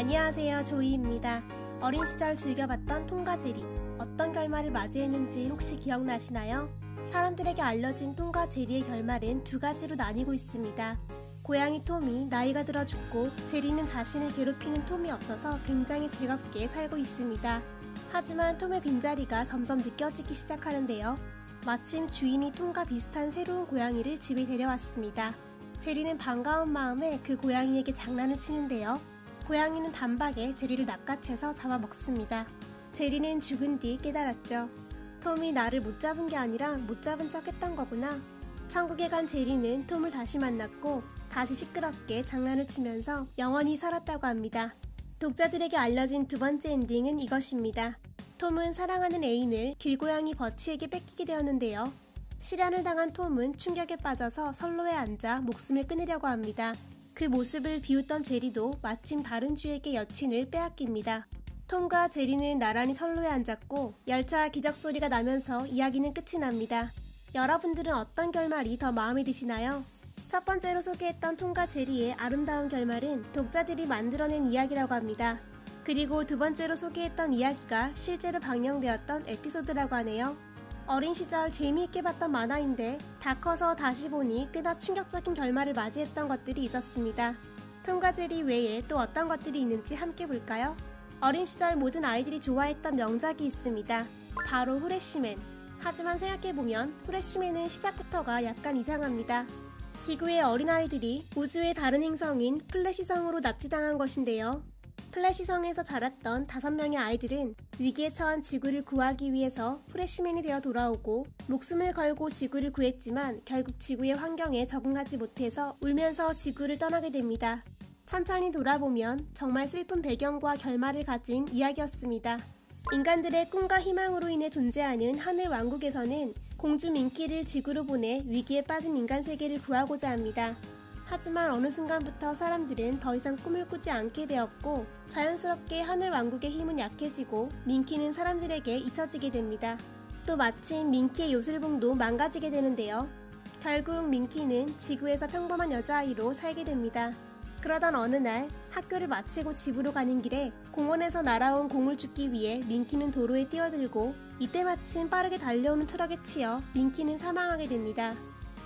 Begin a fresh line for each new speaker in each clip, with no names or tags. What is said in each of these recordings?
안녕하세요, 조이입니다. 어린 시절 즐겨봤던 통과제리, 어떤 결말을 맞이했는지 혹시 기억나시나요? 사람들에게 알려진 통과제리의 결말은 두 가지로 나뉘고 있습니다. 고양이 톰이 나이가 들어 죽고 제리는 자신을 괴롭히는 톰이 없어서 굉장히 즐겁게 살고 있습니다. 하지만 톰의 빈자리가 점점 느껴지기 시작하는데요. 마침 주인이 톰과 비슷한 새로운 고양이를 집에 데려왔습니다. 제리는 반가운 마음에 그 고양이에게 장난을 치는데요. 고양이는 단박에 제리를 낚아채서 잡아먹습니다. 제리는 죽은 뒤 깨달았죠. 톰이 나를 못 잡은 게 아니라 못 잡은 척 했던 거구나. 천국에 간 제리는 톰을 다시 만났고 다시 시끄럽게 장난을 치면서 영원히 살았다고 합니다. 독자들에게 알려진 두 번째 엔딩은 이것입니다. 톰은 사랑하는 애인을 길고양이 버치에게 뺏기게 되었는데요. 실연을 당한 톰은 충격에 빠져서 선로에 앉아 목숨을 끊으려고 합니다. 그 모습을 비웃던 제리도 마침 다른 주에게 여친을 빼앗깁니다. 톰과 제리는 나란히 선로에 앉았고 열차 기적소리가 나면서 이야기는 끝이 납니다. 여러분들은 어떤 결말이 더 마음에 드시나요? 첫 번째로 소개했던 톰과 제리의 아름다운 결말은 독자들이 만들어낸 이야기라고 합니다. 그리고 두 번째로 소개했던 이야기가 실제로 방영되었던 에피소드라고 하네요. 어린 시절 재미있게 봤던 만화인데 다 커서 다시 보니 꽤나 충격적인 결말을 맞이했던 것들이 있었습니다. 톰과 제리 외에 또 어떤 것들이 있는지 함께 볼까요? 어린 시절 모든 아이들이 좋아했던 명작이 있습니다. 바로 후레쉬맨. 하지만 생각해보면 후레쉬맨은 시작부터가 약간 이상합니다. 지구의 어린아이들이 우주의 다른 행성인 플래시성으로 납치당한 것인데요. 플래시성에서 자랐던 5명의 아이들은 위기에 처한 지구를 구하기 위해서 프레시맨이 되어 돌아오고 목숨을 걸고 지구를 구했지만 결국 지구의 환경에 적응하지 못해서 울면서 지구를 떠나게 됩니다. 천천히 돌아보면 정말 슬픈 배경과 결말을 가진 이야기였습니다. 인간들의 꿈과 희망으로 인해 존재하는 하늘 왕국에서는 공주 민키를 지구로 보내 위기에 빠진 인간 세계를 구하고자 합니다. 하지만 어느 순간부터 사람들은 더 이상 꿈을 꾸지 않게 되었고 자연스럽게 하늘 왕국의 힘은 약해지고 민키는 사람들에게 잊혀지게 됩니다. 또 마침 민키의 요술봉도 망가지게 되는데요. 결국 민키는 지구에서 평범한 여자아이로 살게 됩니다. 그러던 어느 날 학교를 마치고 집으로 가는 길에 공원에서 날아온 공을 줍기 위해 민키는 도로에 뛰어들고 이때 마침 빠르게 달려오는 트럭에 치여 민키는 사망하게 됩니다.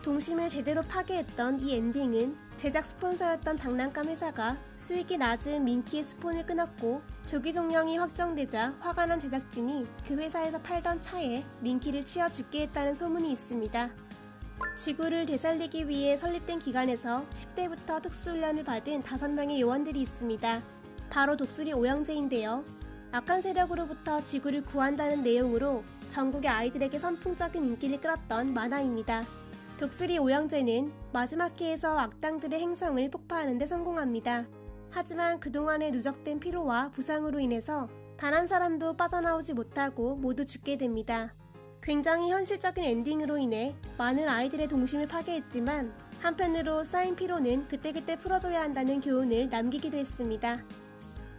동심을 제대로 파괴했던 이 엔딩은 제작 스폰서였던 장난감 회사가 수익이 낮은 민키의 스폰을 끊었고 조기 종영이 확정되자 화가 난 제작진이 그 회사에서 팔던 차에 민키를 치어 죽게 했다는 소문이 있습니다. 지구를 되살리기 위해 설립된 기관에서 10대부터 특수훈련을 받은 5명의 요원들이 있습니다. 바로 독수리 오형제인데요. 악한 세력으로부터 지구를 구한다는 내용으로 전국의 아이들에게 선풍적인 인기를 끌었던 만화입니다. 독수리 오형제는 마지막 회에서 악당들의 행성을 폭파하는 데 성공합니다. 하지만 그동안의 누적된 피로와 부상으로 인해서 단 한 사람도 빠져나오지 못하고 모두 죽게 됩니다. 굉장히 현실적인 엔딩으로 인해 많은 아이들의 동심을 파괴했지만 한편으로 쌓인 피로는 그때그때 풀어줘야 한다는 교훈을 남기기도 했습니다.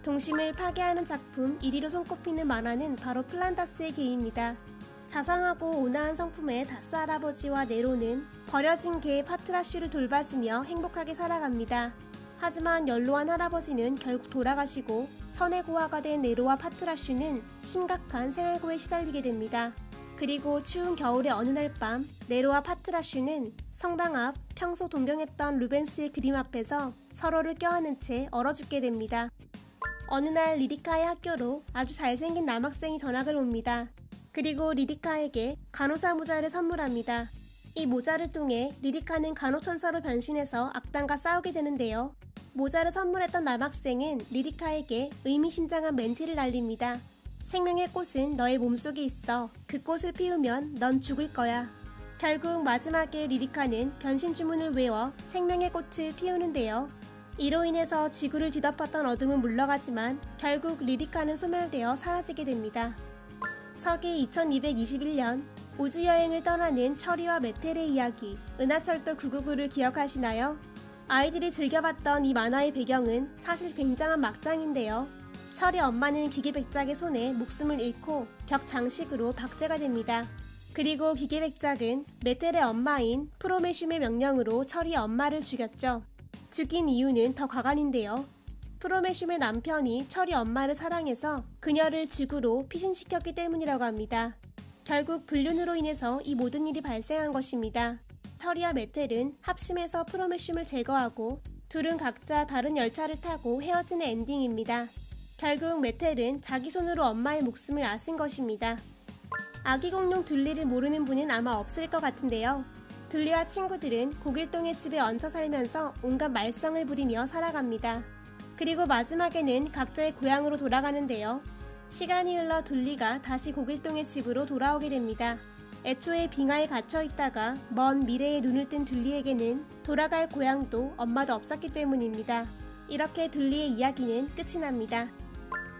동심을 파괴하는 작품 1위로 손꼽히는 만화는 바로 플란다스의 개입니다. 자상하고 온화한 성품의 다스 할아버지와 네로는 버려진 개 파트라슈를 돌봐주며 행복하게 살아갑니다. 하지만 연로한 할아버지는 결국 돌아가시고 천혜고아가 된 네로와 파트라슈는 심각한 생활고에 시달리게 됩니다. 그리고 추운 겨울의 어느 날 밤 네로와 파트라슈는 성당 앞 평소 동경했던 루벤스의 그림 앞에서 서로를 껴안은 채 얼어 죽게 됩니다. 어느 날 리리카의 학교로 아주 잘생긴 남학생이 전학을 옵니다. 그리고 리리카에게 간호사 모자를 선물합니다. 이 모자를 통해 리리카는 간호천사로 변신해서 악당과 싸우게 되는데요. 모자를 선물했던 남학생은 리리카에게 의미심장한 멘트를 날립니다. 생명의 꽃은 너의 몸속에 있어. 그 꽃을 피우면 넌 죽을 거야. 결국 마지막에 리리카는 변신 주문을 외워 생명의 꽃을 피우는데요. 이로 인해서 지구를 뒤덮었던 어둠은 물러가지만 결국 리리카는 소멸되어 사라지게 됩니다. 서기 2221년 우주여행을 떠나는 철이와 메텔의 이야기 은하철도 999를 기억하시나요? 아이들이 즐겨봤던 이 만화의 배경은 사실 굉장한 막장인데요. 철의 엄마는 기계백작의 손에 목숨을 잃고 벽 장식으로 박제가 됩니다. 그리고 기계백작은 메텔의 엄마인 프로메슘의 명령으로 철이 엄마를 죽였죠. 죽인 이유는 더 과간인데요. 프로메슘의 남편이 철이 엄마를 사랑해서 그녀를 지구로 피신시켰기 때문이라고 합니다. 결국 불륜으로 인해서 이 모든 일이 발생한 것입니다. 철이와 메텔은 합심해서 프로메슘을 제거하고 둘은 각자 다른 열차를 타고 헤어지는 엔딩입니다. 결국 메텔은 자기 손으로 엄마의 목숨을 앗은 것입니다. 아기 공룡 둘리를 모르는 분은 아마 없을 것 같은데요. 둘리와 친구들은 고길동의 집에 얹혀 살면서 온갖 말썽을 부리며 살아갑니다. 그리고 마지막에는 각자의 고향으로 돌아가는데요. 시간이 흘러 둘리가 다시 고길동의 집으로 돌아오게 됩니다. 애초에 빙하에 갇혀 있다가 먼 미래에 눈을 뜬 둘리에게는 돌아갈 고향도 엄마도 없었기 때문입니다. 이렇게 둘리의 이야기는 끝이 납니다.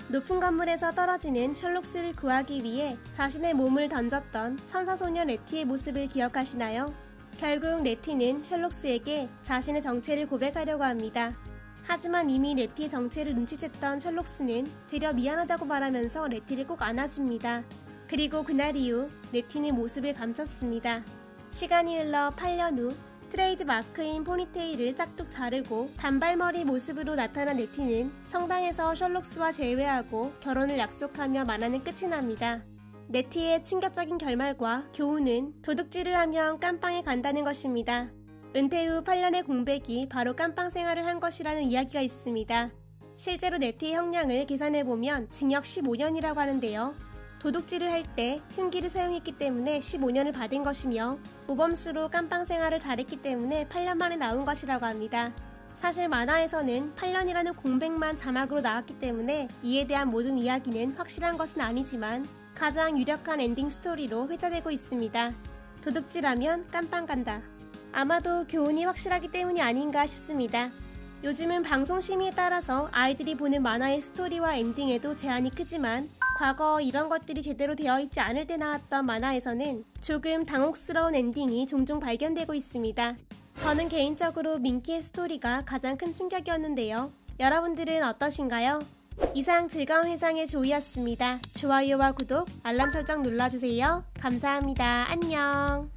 높은 건물에서 떨어지는 셜록스를 구하기 위해 자신의 몸을 던졌던 천사소녀 레티의 모습을 기억하시나요? 결국 레티는 셜록스에게 자신의 정체를 고백하려고 합니다. 하지만 이미 레티의 정체를 눈치챘던 셜록스는 되려 미안하다고 말하면서 레티를 꼭 안아줍니다. 그리고 그날 이후 레티는 모습을 감췄습니다. 시간이 흘러 8년 후 트레이드 마크인 포니테일을 싹둑 자르고 단발머리 모습으로 나타난 레티는 성당에서 셜록스와 재회하고 결혼을 약속하며 만화는 끝이 납니다. 레티의 충격적인 결말과 교훈은 도둑질을 하면 깜빵에 간다는 것입니다. 은퇴 후 8년의 공백이 바로 깜빵 생활을 한 것이라는 이야기가 있습니다. 실제로 레티의 형량을 계산해보면 징역 15년이라고 하는데요. 도둑질을 할 때 흉기를 사용했기 때문에 15년을 받은 것이며 모범수로 깜빵 생활을 잘했기 때문에 8년 만에 나온 것이라고 합니다. 사실 만화에서는 8년이라는 공백만 자막으로 나왔기 때문에 이에 대한 모든 이야기는 확실한 것은 아니지만 가장 유력한 엔딩 스토리로 회자되고 있습니다. 도둑질하면 깜빵 간다. 아마도 교훈이 확실하기 때문이 아닌가 싶습니다. 요즘은 방송 심의에 따라서 아이들이 보는 만화의 스토리와 엔딩에도 제한이 크지만 과거 이런 것들이 제대로 되어 있지 않을 때 나왔던 만화에서는 조금 당혹스러운 엔딩이 종종 발견되고 있습니다. 저는 개인적으로 민키의 스토리가 가장 큰 충격이었는데요. 여러분들은 어떠신가요? 이상 즐거운 회상의 조이였습니다. 좋아요와 구독, 알람 설정 눌러주세요. 감사합니다. 안녕.